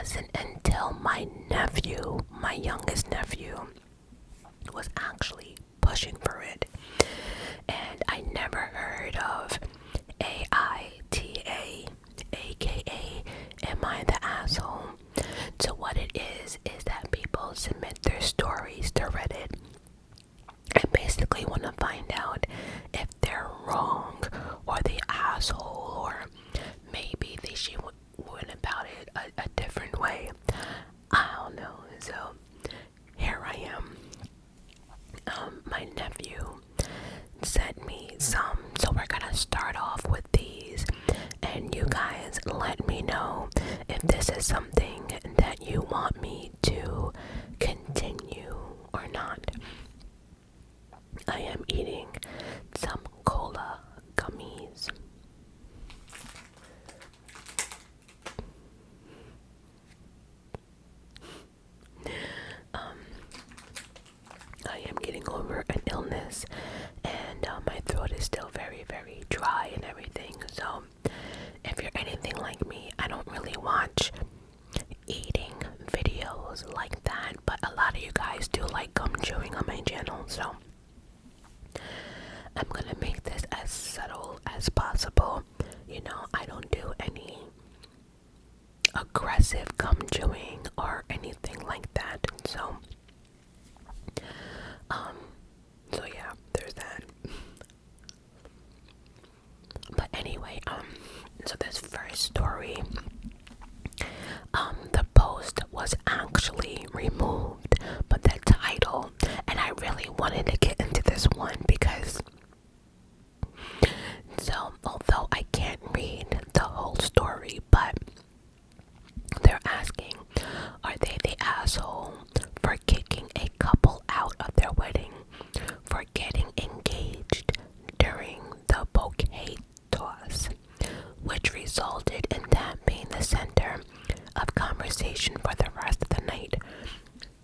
wasn't until my nephew, my youngest nephew, was actually pushing for it. And I never heard of AITA, aka Am I the Asshole? So what it is that people submit their stories to Reddit and basically want to find out if they're wrong or the asshole, or maybe they should went about it a different way. I don't know. So here I am. My nephew sent me some, so we're gonna start off with these, and you guys let me know if this is something that you want me to continue or not. I am eating some cola gummies. I am getting over an illness, and my throat is still very, very dry and everything. So if you're anything like me, I don't really watch eating videos like that, but a lot of you guys do like gum chewing on my channel, so I'm gonna make this as subtle as possible. You know, I don't do any aggressive gum chewing or anything like that, so yeah, there's that. But anyway, so this first story, the post was actually removed, but the title, and I really wanted to get into this one because, so although I can't read the whole story, but they're asking, are they the asshole for kicking a couple out of their wedding for getting engaged during the bouquet toss, which resulted in them being the center of conversation for the rest of the night?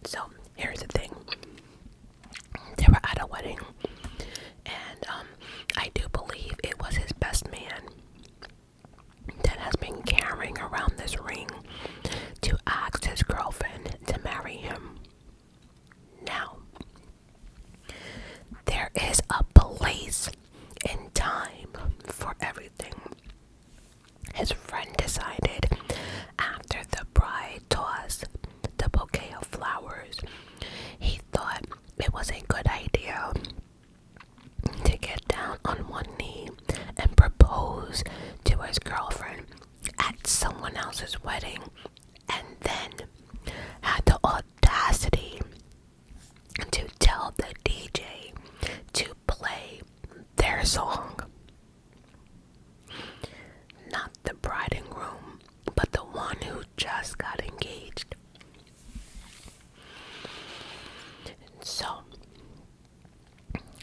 So here's the thing. They were at a wedding, and I do believe it was his best man that has been carrying around this ring to ask his girlfriend to marry him. Now, there is a place and time for everything. His friend decided after the bride tossed the bouquet of flowers, he thought it was a good idea to get down on one knee and propose to his girlfriend at someone else's wedding, and then had the audacity to tell the DJ to play their song. Not the bride and groom, but the one who just got engaged. So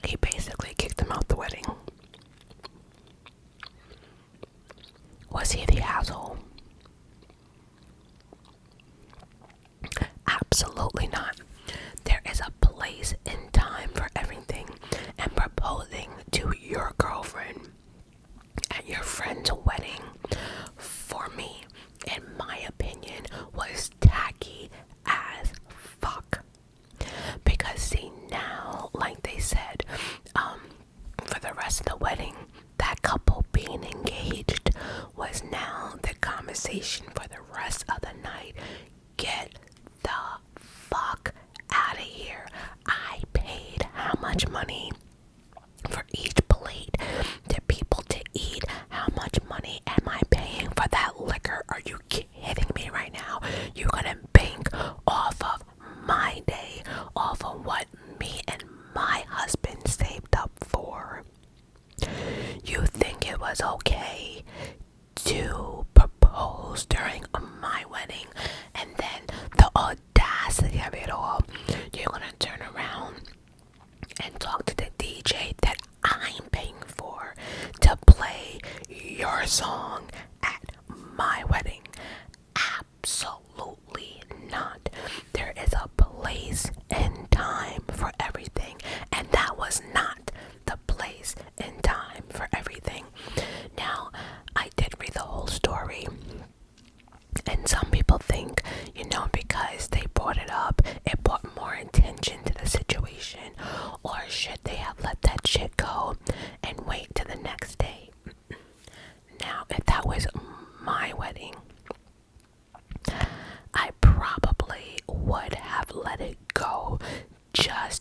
he basically kicked them out the wedding. Was he the asshole? Absolutely not. There is a place and time for everything, and proposing to your girlfriend at your friend's wedding, for me, in my opinion, was tacky as fuck. Because see, now, like they said, for the rest of the wedding, that couple being engaged was now the conversation for the rest of the night. Get the fuck out of here. I paid how much money for each plate to people to eat? How much money am I paying for that liquor? Are you kidding me right now? You're gonna bank off of my day, off of what me and my husband saved up for. You think it was okay to propose during my wedding, and then the audacity of it all, you're gonna turn around and talk to the DJ that I'm paying for to play your song at my wedding? Absolutely not. There is a place and time for everything, and that was not the place and time for everything. Now, I did read the whole story, and some people think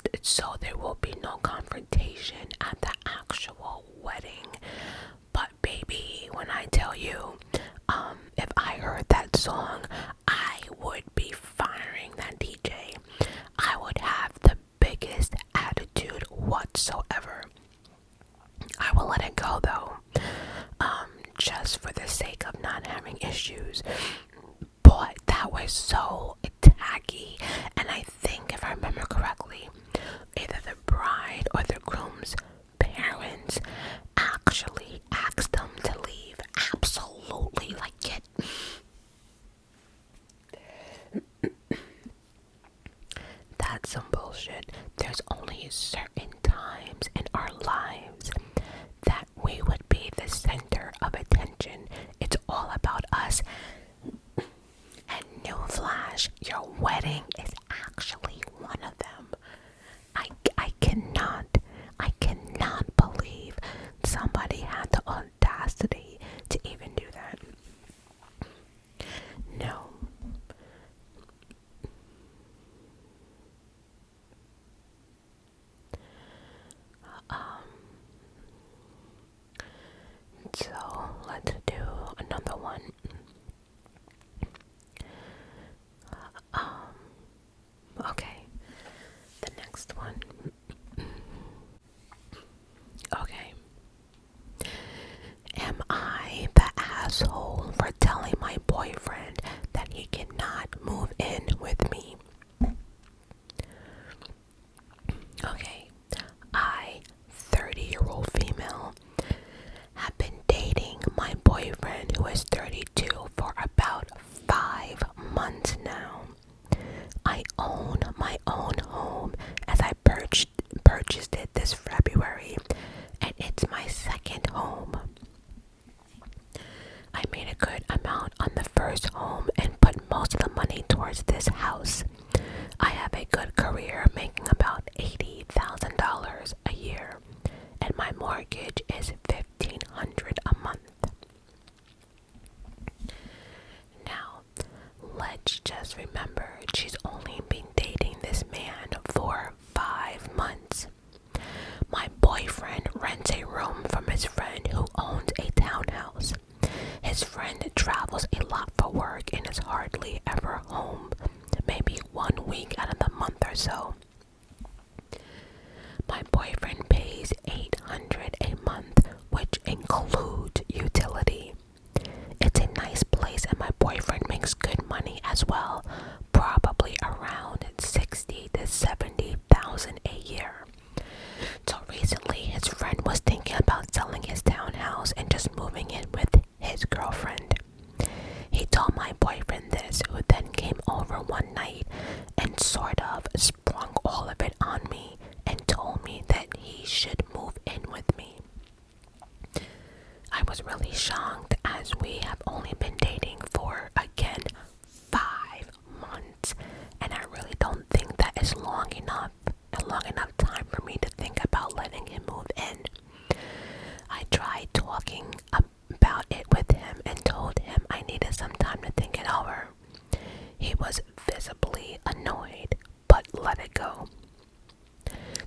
just so there will be no confrontation at the actual wedding. But baby, when I tell you, if I heard that song, I would be firing that DJ. I would have the biggest attitude whatsoever. I will let it go though, just for the sake of not having issues. But that was so tacky, and I think, if I remember correctly, either the bride or the groom's parents actually asked them to leave. Absolutely, like, get. That's some bullshit. There's only certain times in our lives that we would be the center of attention. It's all about us. And newsflash, your wedding is actually one of them. I cannot believe somebody had the audacity to even do that. No. So let's do another one. Okay, the next one. Okay. Am I the asshole for telling my boyfriend that he cannot move in with me? Okay, I, 30-year-old female, have been dating my boyfriend, who is 32, for about 5 months now. I own my own home, as I purchased it this February, and it's my second home. I made a good amount on the first home and put most of the money towards this house. I have a good career, making about $80,000 a year, and my mortgage is $1,500 a month. Now, let's just remember, she's only been dating this man for 5 months. My boyfriend rents a room from his friend who owns a townhouse. His friend travels a lot for work and is hardly ever home, maybe 1 week out of the month or so. My boyfriend pays $800 a month, which includes utility. It's a nice place, and my boyfriend makes good money as well, probably around $60,000 to $70,000 a year. So recently, his friend was thinking about selling his townhouse and just moving in with his girlfriend. He told my boyfriend this, who then came over one night and sort of sprung all of it on me and told me that he should move in with me. I was really shocked, as we have only been dating for, again, 5 months, and I really don't think that is long enough time for me to think about letting him move in. I tried talking about it with him and told him I needed some time to think it over. He was visibly annoyed, but let it go.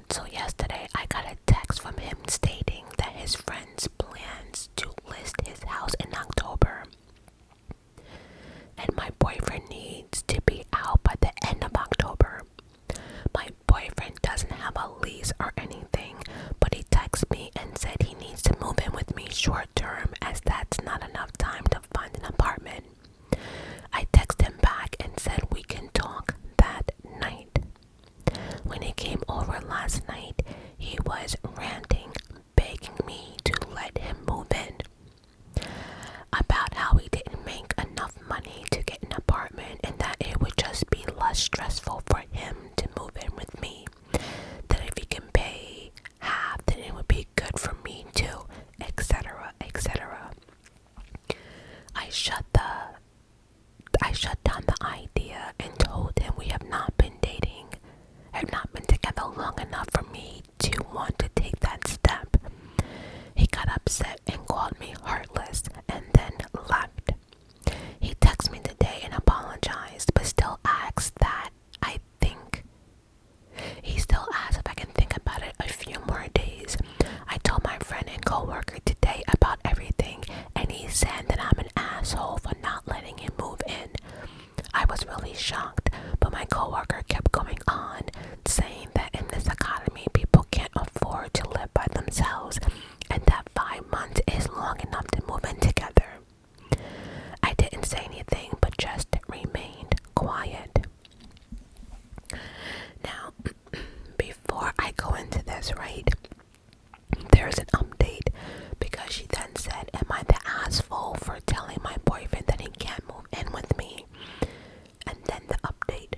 So yesterday I got a text from him stating that his friend's plans to list his house in October, and my boyfriend needs to be out by the end of October. My boyfriend doesn't have a lease or anything, but he texted me and said he needs to move in with me short term, as that's not enough time to find an apartment. I texted him back and said we can talk that night. When he came over last night, he was ranting, begging me to let him move in, about how he didn't make enough money to get an apartment and that it would just be less stressful for him to move in with me, that if he can pay half, then it would be good for me too, etc., etc. I shut down the idea and told him we have not been together long enough for me to want to take that step. He got upset and called me heartless and then left. He texted me today and apologized, but still asks says, right, there's an update, because she then said, am I the asshole for telling my boyfriend that he can't move in with me? And then the update.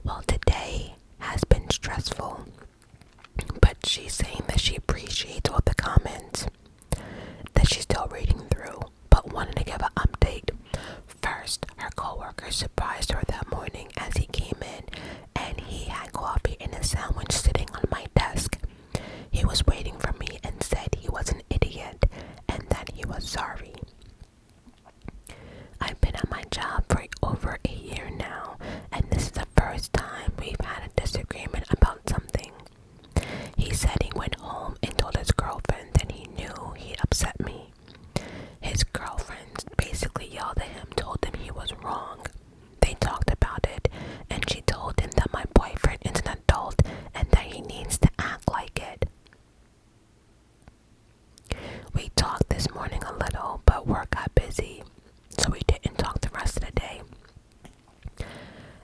Well, today has been stressful, but she's saying that she appreciates all the comments, that she's still reading through, but wanted to give an update. First, her coworker surprised her that morning as he came in, and he had coffee and a sandwich sitting on my desk. He was waiting for me and said he was an idiot and that he was sorry. I've been at my job for over a year now, and this is the first time we've had a disagreement about something. He said he went home and told his girlfriend that he knew he'd upset me. His girlfriend basically yelled at him, told him he was wrong. They talked about it, and she told him that my boyfriend is an adult and that he needs to act like it. We talked this morning a little, but work got busy, so we didn't talk the rest of the day.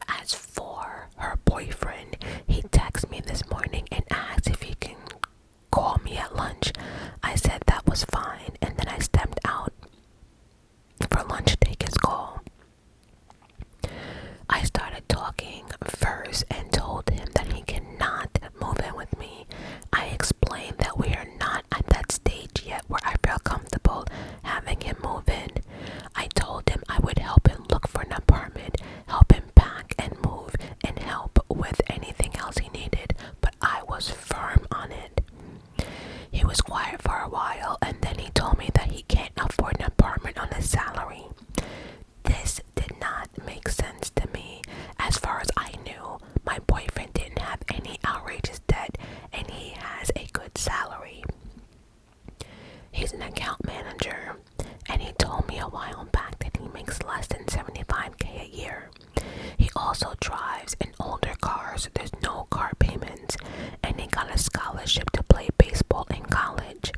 As for her boyfriend, he texted me this morning and asked if he can call me at lunch. I said that was fine, and then I stepped out for lunch to take his call. I started talking first and told him that he cannot move in with me. I explained that we are not at that stage yet where I feel comfortable having him move in. I told him I would help him look for an apartment, help him pack and move, and help with anything else he needed, but I was firm on it. He was quiet for a while, and then he told me that he can't afford an apartment on his salary. This did not make sense to me. As far as I knew, my boyfriend didn't have any outrageous debt, and he has a good salary. He's an account manager, and he told me a while back that he makes less than $75,000 a year. He also drives an older car, so there's no car payments, and he got a scholarship to play baseball in college.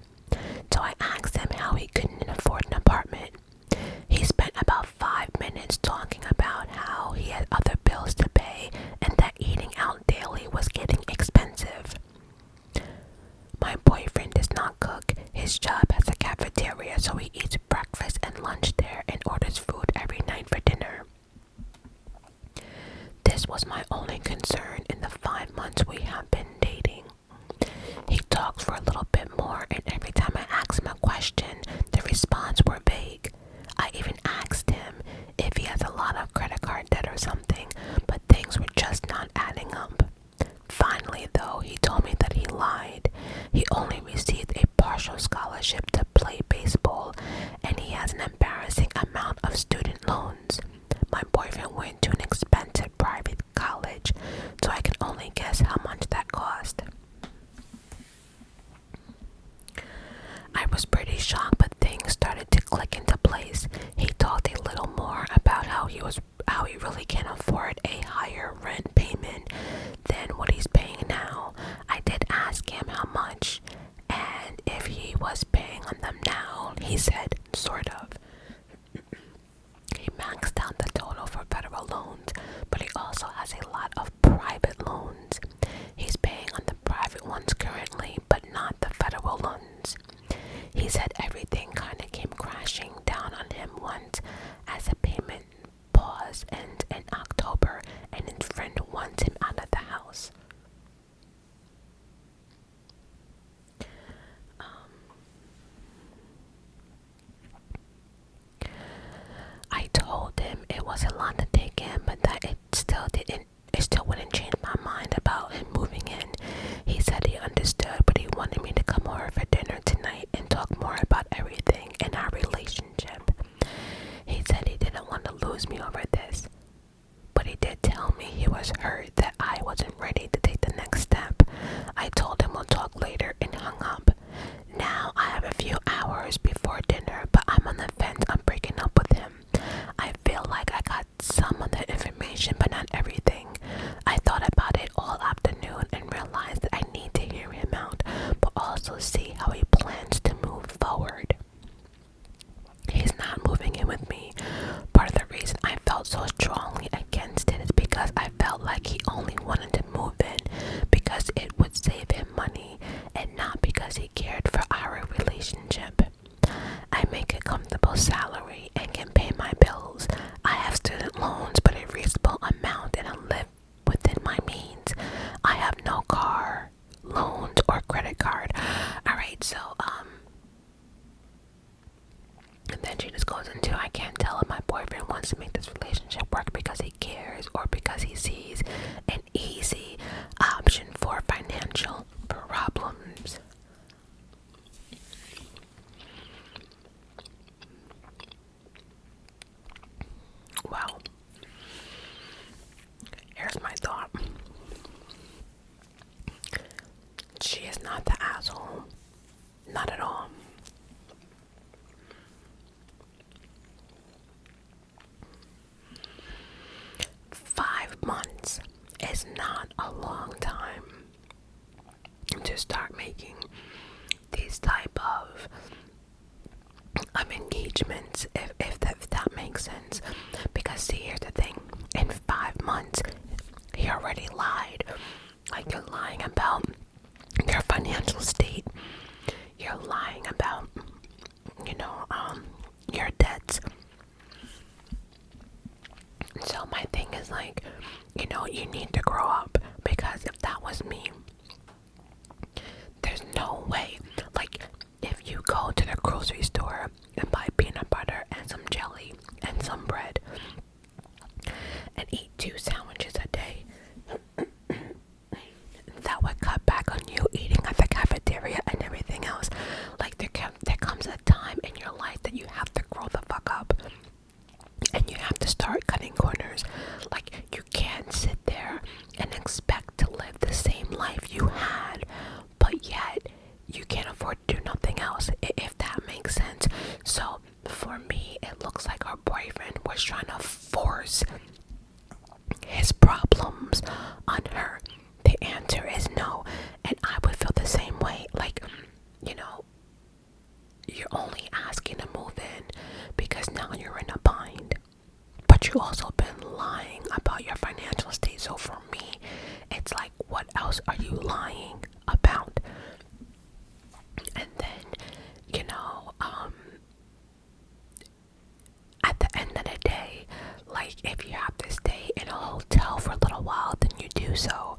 credit card. Alright, so, and then she just goes into, I can't tell if my boyfriend wants to make this relationship work because he cares or because he sees an easy option for financial problems. Well, here's my thought. She is not the asshole. Not at all. $5 months is not a long time to start making these type of engagements, if that makes sense. Because see, here's the thing, in 5 months he already lied. Like, you're lying about your financial state, you're lying about, your debts. So my thing is, like, you need to grow up, because if that was me, there's no way. Like, if you go to the grocery store and buy peanut butter and some jelly and some bread and eat 2 sandwiches a day, that would cut back on you eating at the cafeteria and everything else. Like, there comes a time in your life that you have to grow the fuck up. And you have to start cutting corners. Like, you can't sit there and expect to live the same life you had, but yet you can't afford to do nothing else, if that makes sense. So for me, it looks like our boyfriend was trying to force his problems on her. The answer is no, and I would feel the same way. Like, you're only asking to move in because now you're in a bind, but you also been lying about your financial state. So for me, it's like, what else are you lying about? And then, at the end of the day, like, if you have to stay in a hotel for a little while, then you do so,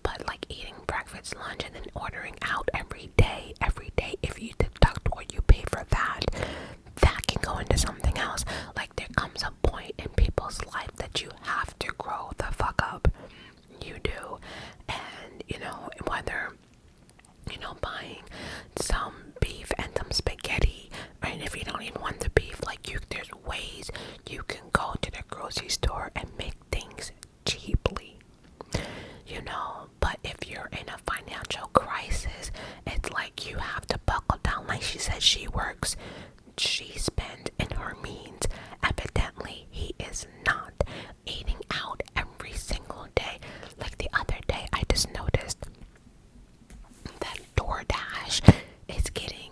but like eating breakfast, lunch, and then ordering out every day, if you deduct what you pay for that can go into something else. Like, there comes a point in people's life that you have to grow the fuck up. You do. And, whether, buying some beef and some spaghetti, and if you don't even want the beef, like, there's ways you can go to the grocery store and make things cheaply, but if you're in a financial crisis, it's like you have to buckle down. Like she said, she works, she spends in her means. Evidently, he is not eating out every single day. Like, the other day, I just noticed that DoorDash is getting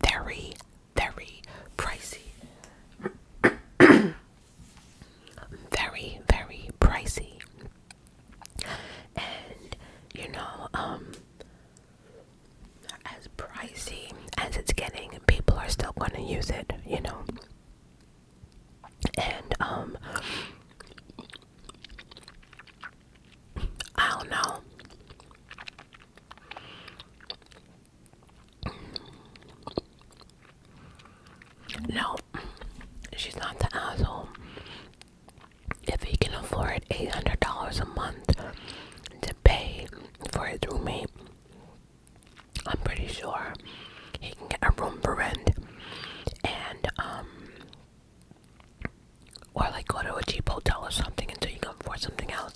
very, very pricey. Very, very pricey. And, as pricey as it's getting, people are still going to use it, And, I don't know. No, she's not the asshole. If he can afford $800 a month to pay for his roommate, I'm pretty sure he can get a room for rent, and or like go to a cheap hotel or something until you can afford something else.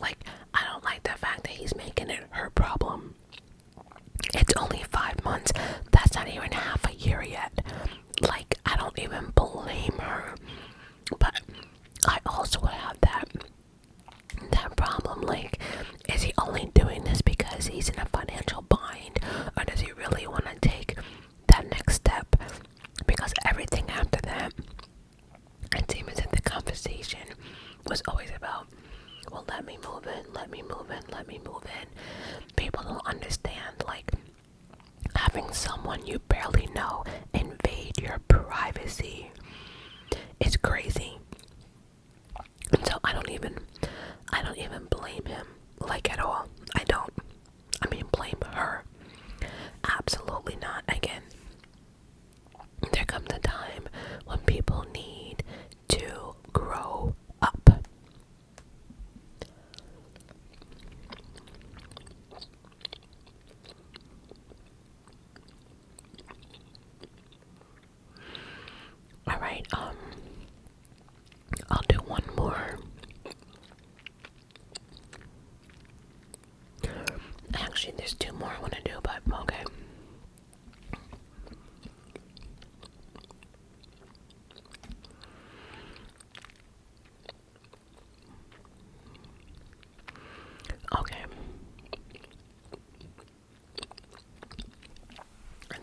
Like, I don't like the fact that he's making it her problem. It's only 5 months. That's not even half a year yet. Like, I don't even blame her. But I also have that problem. Like, is he only doing this because he's in a financial bind, or does he really want to take that Actually, there's two more I want to do, but okay. Okay.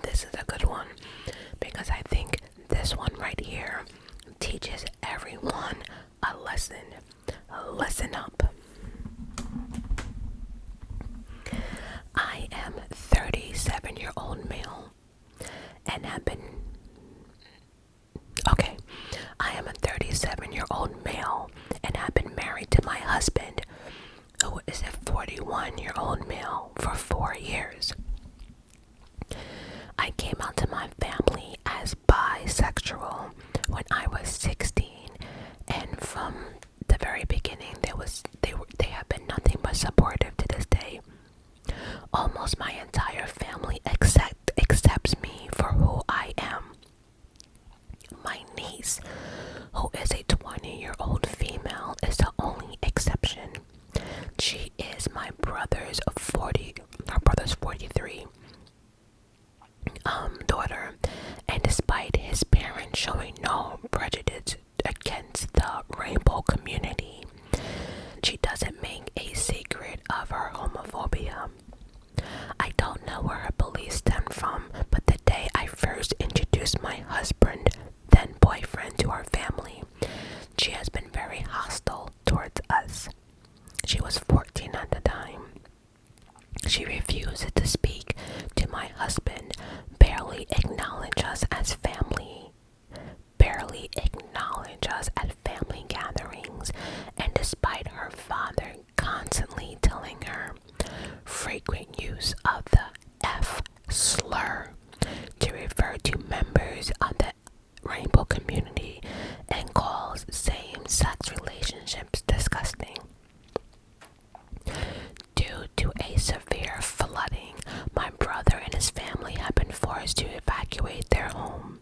This is a good one because I think this one right here teaches everyone a lesson. Listen up. I am 37-year-old male and have been okay. I am a 37-year-old male and have been married to my husband, who is a 41-year-old male, for 4 years. I came out to my family as bisexual when I was 16, and from the very beginning, they have been nothing but supportive to this day. Almost my entire family accepts me for who I am. My niece, who is a 20-year-old female, is the only exception. She is my brother's 43 daughter, and despite his parents showing no prejudice against the rainbow community, she doesn't make a secret of her homophobia. I don't know where her beliefs stem from, but the day I first introduced my husband, then boyfriend, to our family, she has been very hostile towards us. She was 14 at the time. She refuses to speak to my husband, barely acknowledge us as family, at family gatherings, and despite her father constantly telling her frequent use of the F slur to refer to members of the rainbow community and calls same-sex relationships disgusting. Due to a severe flooding, my brother and his family have been forced to evacuate their home.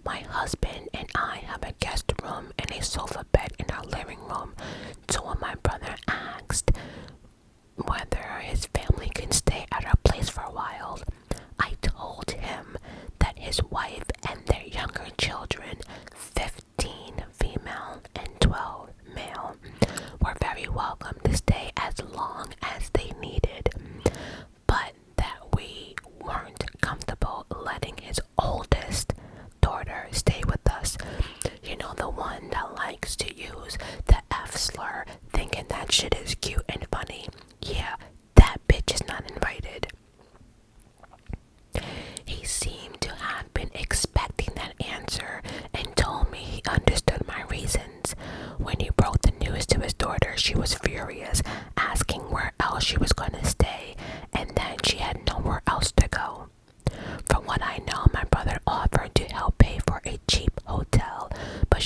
My husband and I have a guest room and a sofa bed in our living room, so when my brother asked whether his family can stay at our place for a while, I told him that his wife and their younger children, 15 female and 12 male, were very welcome to stay as long as they needed, but that we weren't comfortable letting his oldest daughter stay with us. You know, the one that likes to use the F slur, thinking that shit is cute and funny. Yeah, that bitch is not invited. He seemed to have been expecting that answer and told me he understood my reasons. When he broke the news to his daughter, she was furious, asking where else she was going to stay, and then she had nowhere else to go. From what I know, my brother offered to help pay for a cheap hotel, but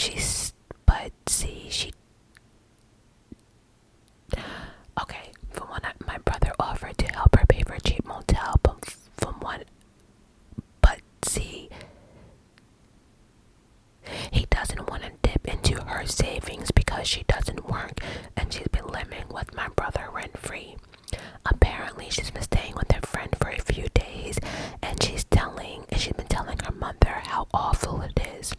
my brother offered to help her pay for a cheap motel, he doesn't want to dip into her savings because she doesn't work and she's been living with my brother rent-free. Apparently, she's been staying with her friend for a few days, and she's been telling her mother how awful it is.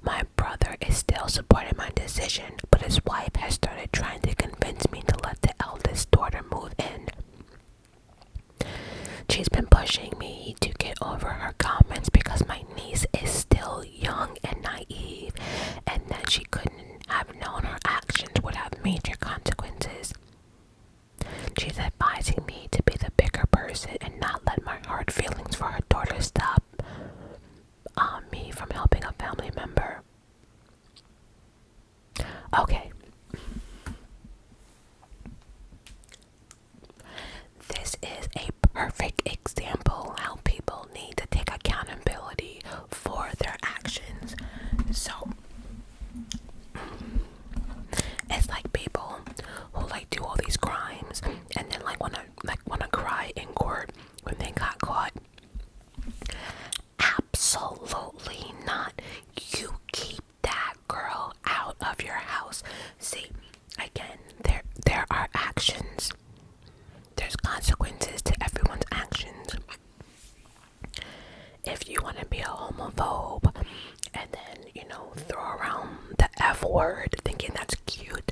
My brother is still supporting my decision, but his wife has started trying to convince me to let the eldest daughter move in. She's been pushing me to get over her comments because my niece is still young and naive, and that she couldn't have known her actions would have major consequences. She's advising me to be the bigger person and not let my hard feelings for her daughter stop me from helping a family member. Okay. This is a perfect example how people need to take accountability for their actions. So it's like people who do all these crimes and then wanna cry in court when they got caught. Absolutely not. You keep that girl out of your house. See, again, there are actions. There's consequences to everyone's actions. If you want to be a homophobe and then, throw around the F word thinking that's cute,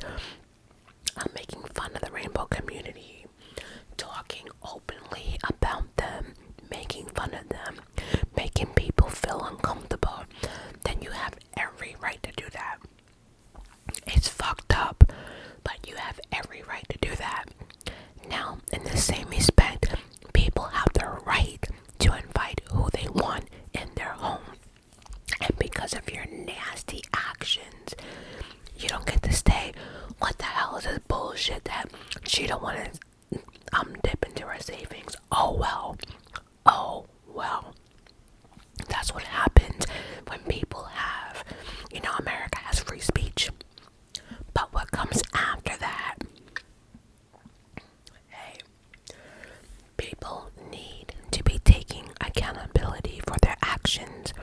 making fun of the rainbow community, talking openly about them, making fun of them, making people feel uncomfortable, then you have every right to do that. It's fucked up, but you have every right to do that. Now, in the same respect, people have the right to invite who they want in their home. And because of your nasty actions, you don't get to stay. What the hell is this bullshit that she don't want to dip into her savings? Oh well. That's what happens when people have, America has free speech. But what comes after that? Hey, people need to be taking accountability for their actions,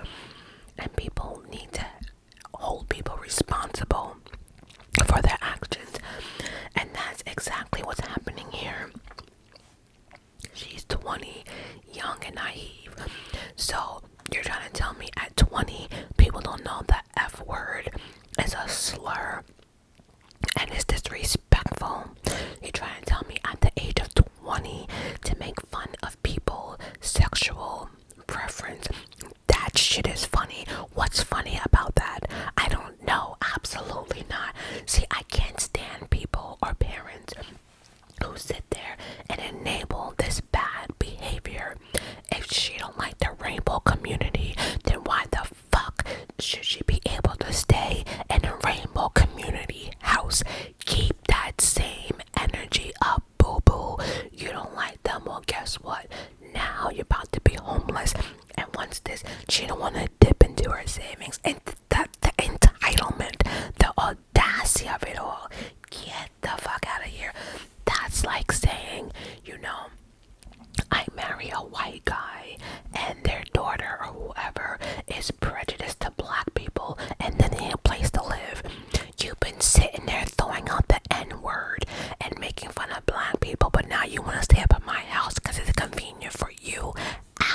and people need to hold people responsible for their actions, and that's exactly what's happening here. She's 20, young and naive. So you're trying to tell me at 20 people don't know the F word is a slur and it's disrespectful? You're trying to tell me at the age of 20 to make fun of people's sexual preference? That shit is funny. What's funny about that? I don't know. Absolutely not. See, I can't stand people or parents who sit there and enable this bad behavior. If she don't like the rainbow community, then why the fuck should she be able to stay in a rainbow community house? Keep that same energy up, boo-boo. You don't like them? Well, guess what? Now you're about to be homeless. And once this, she don't want to dip into her savings. And the entitlement, the audacity of it all. Get the fuck out of here. That's like saying, I marry a white guy and their daughter or whoever is prejudiced to black people and then they need a place to live. You've been sitting there throwing out the N-word and making fun of black people, but now you want to stay up at my house because it's convenient for you.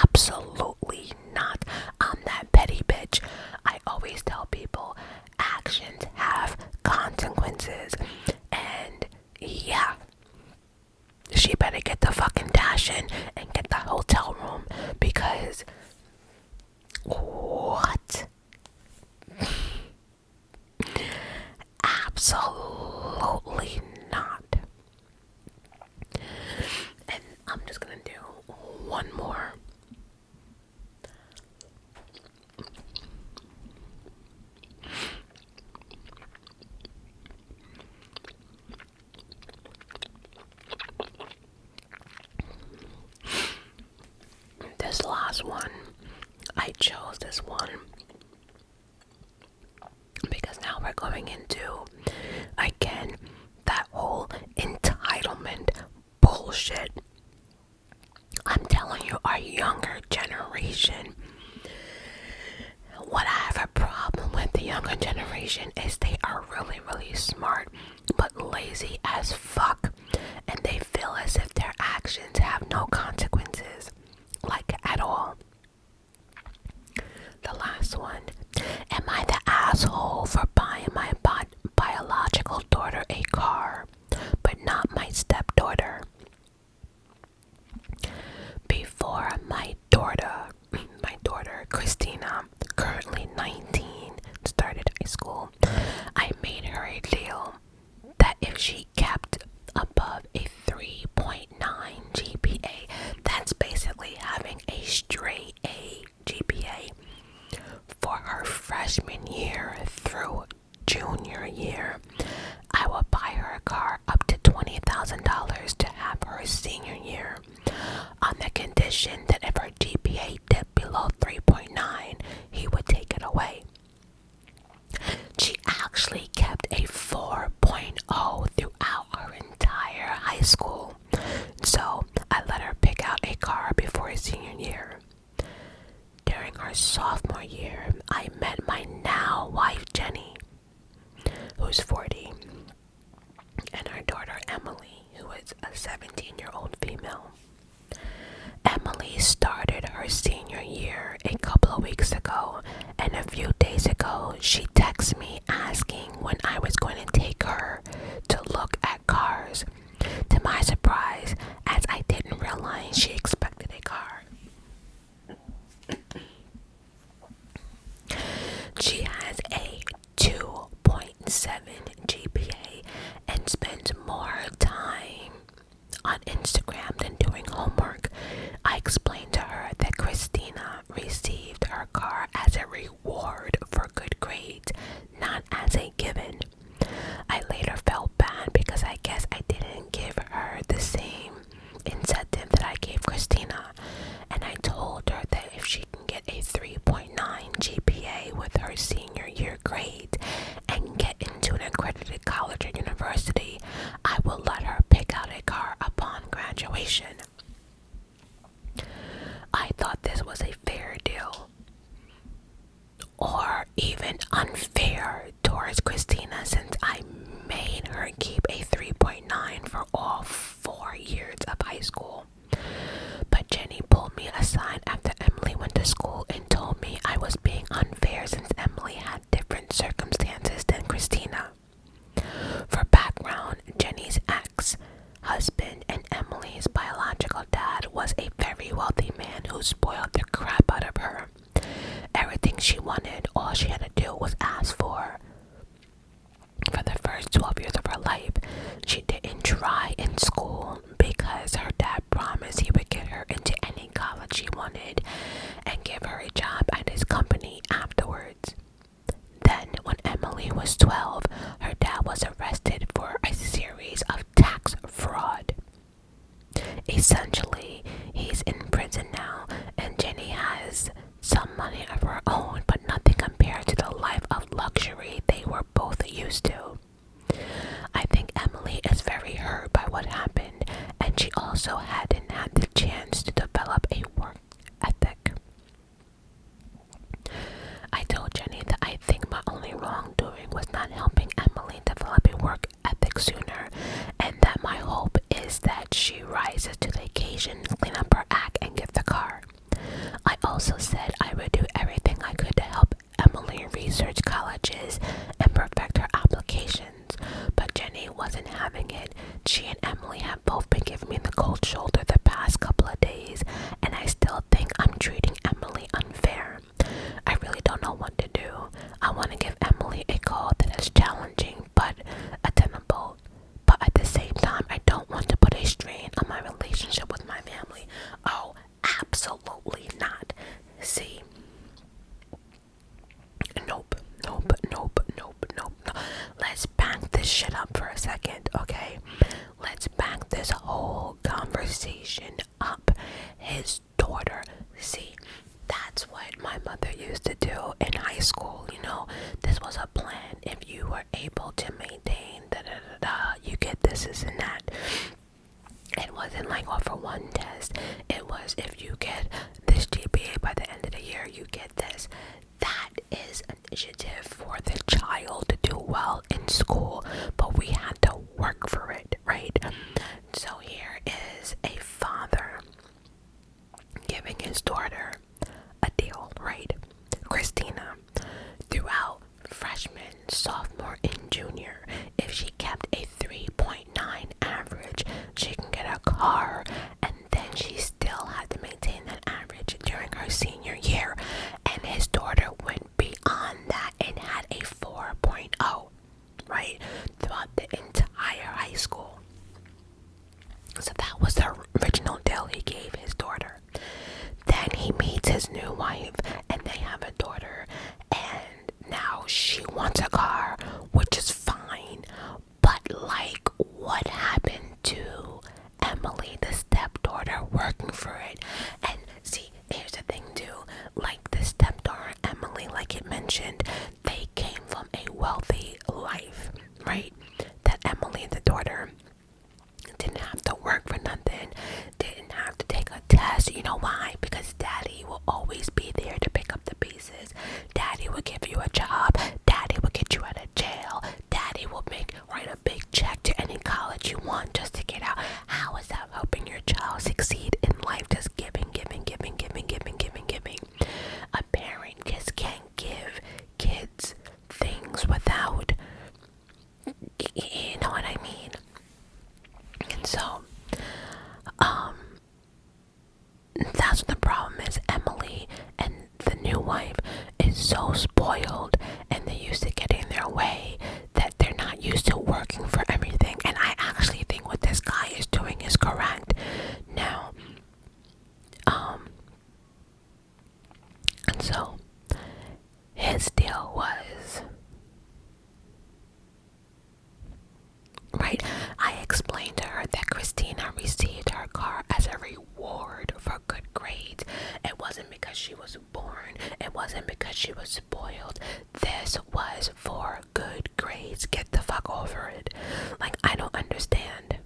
Absolutely not. I'm that petty bitch. I always tell people actions have consequences, and yeah, she better get the fucking dash in and get the hotel room, because what? Absolutely not. And I'm just gonna do one more. This last one, I chose this one because now we're going into, again, that whole entitlement bullshit. I'm telling you, our younger generation, what I have a problem with the younger generation is they are really, really smart, but lazy as fuck, and they feel as if their actions have no consequences, like at all. The last one. Am I the asshole for buying my biological daughter a car, but not my stepdaughter? Before my daughter Christina, currently 19, started high school, I made her a deal that if she kept above a 3.9 GPA, that's basically having a straight A GPA, for her freshman year through junior year, I will buy her a car up to $20,000 to have her senior year, on the condition that if her GPA dipped below 3.9, he would take it away. She actually kept a 4.0 throughout her entire high school, so I let her pick out a car before her senior year. During her sophomore year, I met my now wife Jenny, who's 40, and her daughter Emily, who is a 17-year-old female. incentive that I gave Christina, and I told her that if she can get a 3.9 GPA with her senior year grade and get into an accredited college or university, I will let her pick out a car upon graduation. I thought this was a fair deal, or even unfair towards Christina, since I made her keep a 3.9 for all 4 years of high school. But Jenny pulled me aside after Emily went to school and told me I was being unfair since Emily had different circumstances than Christina. For background, Jenny's ex-husband and Emily's biological dad was a very wealthy man who spoiled the crap out of her. Everything she wanted, all she had to do was ask for. For the first 12 years of her life, she didn't try in school because her dad promised he would get her into any college she wanted and give her a job at his company afterwards. Then, when Emily was 12, her dad was arrested for a series of tax fraud. Essentially, he's in prison now, and Jenny has some money of her own, but nothing compared to the life of luxury they were both used to. I think Emily is very hurt by what happened, and she also hadn't had the chance to develop a work ethic. I told Jenny that I think my only wrongdoing was not helping Emily develop a work ethic sooner, and that my hope is that she rises to the occasion, clean up her act, and get the car. I also said I would do everything I could to help Emily research colleges and perfect her applications, but Jenny wasn't having it. She and Emily have both been giving me the cold shoulder the past couple of days, and I still think I'm treating Emily unfair. I really don't know what to do. I want to give Emily a call that is challenging but attainable, but at the same time, I don't want to put a strain on my relationship with my family. Oh, absolutely not. See, nope. Let's back this shit up for a second, okay? Let's back this whole conversation up. His daughter, see, that's what my mother used to do in high school, you know? This was a plan. If you were able to maintain you get this and that. It wasn't like all for one test. It was, if you get this GPA by the end of the year, you get this. That is an initiative for the child to do well in school, but we had to work for it, right? So here is a father giving his daughter a deal, right? Christina, throughout freshman, sophomore, and junior, if she kept a 3.9 average, she can get a car, and then she still had to maintain that average during her senior year, and his daughter went beyond that and had a 4.0, right, throughout the entire high school. So that was the original deal he gave his daughter. Then he meets his new wife, and they have a daughter, and now she wants a car, which is fine, but like, what happened to Emily, the stepdaughter, working for it? And see, here's the thing too, like the stepdaughter, Emily, like it mentioned, they came from a wealthy life, right? That Emily, the daughter, didn't have to work for nothing, didn't have to take a test. You know why? Because daddy will always be there to pick up the pieces. Daddy will give you a job. Daddy will get you out of jail. Daddy will write a big check to any college you want just to get out. How is that helping your child succeed in life? Just giving. A parent just can't give kids things without, you know what I mean? And so, that's what the problem is. Emily and the new wife is so spoiled, and they're used to getting their way, that they're not used to working for everything. And I actually think what this guy is doing is correct. Now, grades. It wasn't because she was born. It wasn't because she was spoiled. This was for good grades. Get the fuck over it. Like, I don't understand.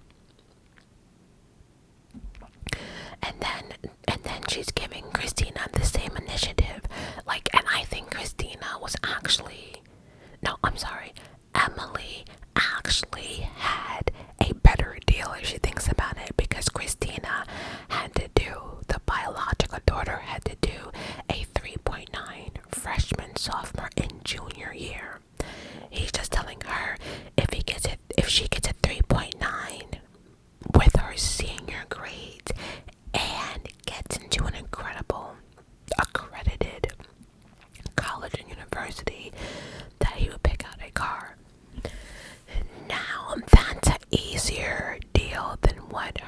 And then she's giving Christina the same initiative. Like, and I think Christina was actually, no, I'm sorry, Emily actually had a better deal if she thinks about it, because Christina had to do, the biological daughter had to do a 3.9 freshman, sophomore, and junior year. He's just telling her if she gets a 3.9 with her senior grades and gets into an incredible accredited college and university, that he would pick out a car. Now that's an easier deal than what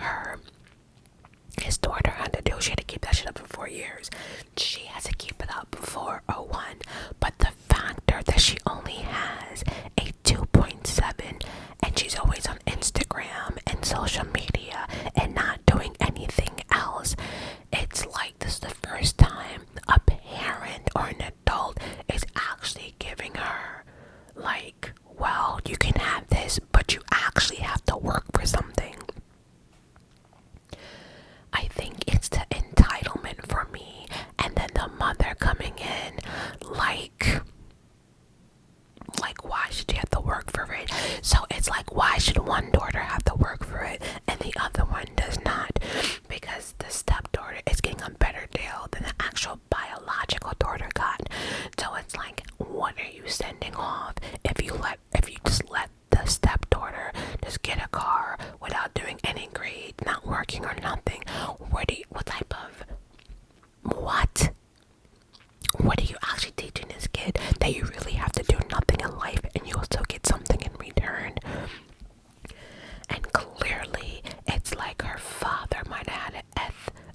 his daughter had to do. She had to keep that shit up for 4 years. She has to keep it up for 01. But the factor that she only has a 2.7 and she's always on Instagram and social media and not doing anything else, it's like this is the first time a parent or an adult is actually giving her, like, well, you can have this, but you actually have to work for something. I think it's the entitlement for me, and then the mother coming in, like why should you have to work for it? So it's like, why should one daughter have to work for it and the other one does not? Because the stepdaughter is getting a better deal than the actual biological daughter got. So it's like, what are you sending off if you just let the stepdaughter just get a car without doing any grade, not working or nothing? What type of, what are you actually teaching this kid, that you really have to do nothing in life and you'll still get something in return? And clearly it's like her father might have had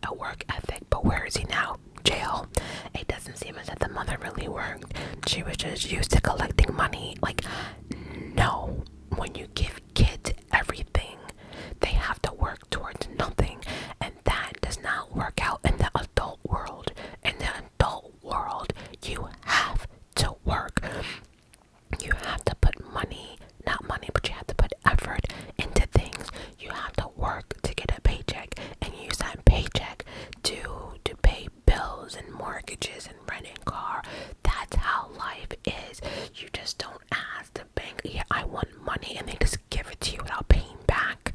a work ethic, but where is he now? Jail. It doesn't seem as if the mother really worked. She was just used to collecting money. Like, no, when you give kids everything, they have to work towards nothing, and that does not work out in the adult world. In the adult world, you have to work. You have to put money, not money, but you have to put effort into things. You have to work to get a paycheck and use that paycheck to pay bills and mortgages and rent a car. That's how life is. You just don't ask the bank, yeah, I want money, and they just give it to you without paying back.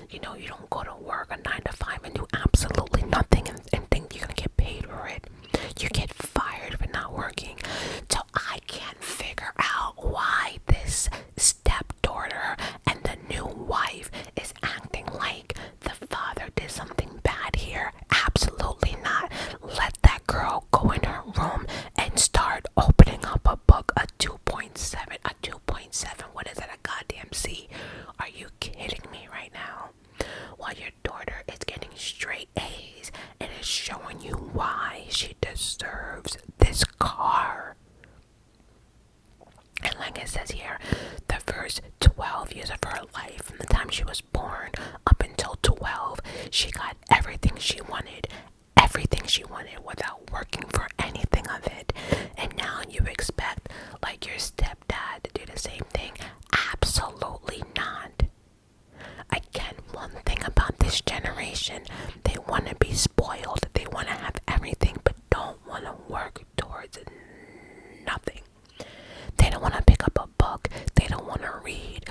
You know, you don't go to work a 9 to 5 and do absolutely nothing and think you're gonna get paid for it. You get fired for not working. So I can't figure out why this stepdaughter and the new wife is acting like the father did something bad here. Absolutely not. Let that girl go in her room and start opening up a book. A 2.7, what is that, a goddamn C? Are you kidding me right now? While your daughter is getting straight A's and is showing you why she deserves this car. And like it says here, the first 12 years of her life, from the time she was born up until 12, she got everything she wanted without working for anything of it. And now you expect, like, your stepdad to do the same thing? Absolutely not. Again, one thing about this generation, they want to be spoiled. They want to have everything, but don't want to work towards nothing. They don't want to pick up a book. They don't want to read.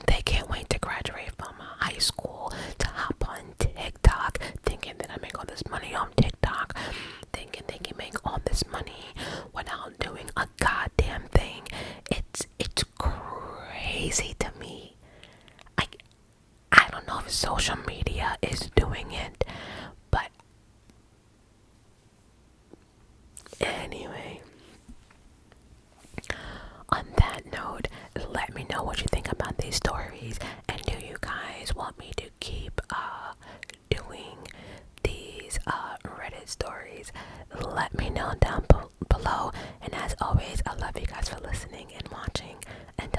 They can't wait to graduate from high school to hop on TikTok, thinking that I make all this money on TikTok, thinking they can make all this money without doing a goddamn thing. It's crazy to me. I don't know if social media is doing it, but anyway. On that note, let me know what you think about these stories, and do you guys want me to keep doing these Reddit stories? Let me know down below, and as always, I love you guys for listening and watching. Until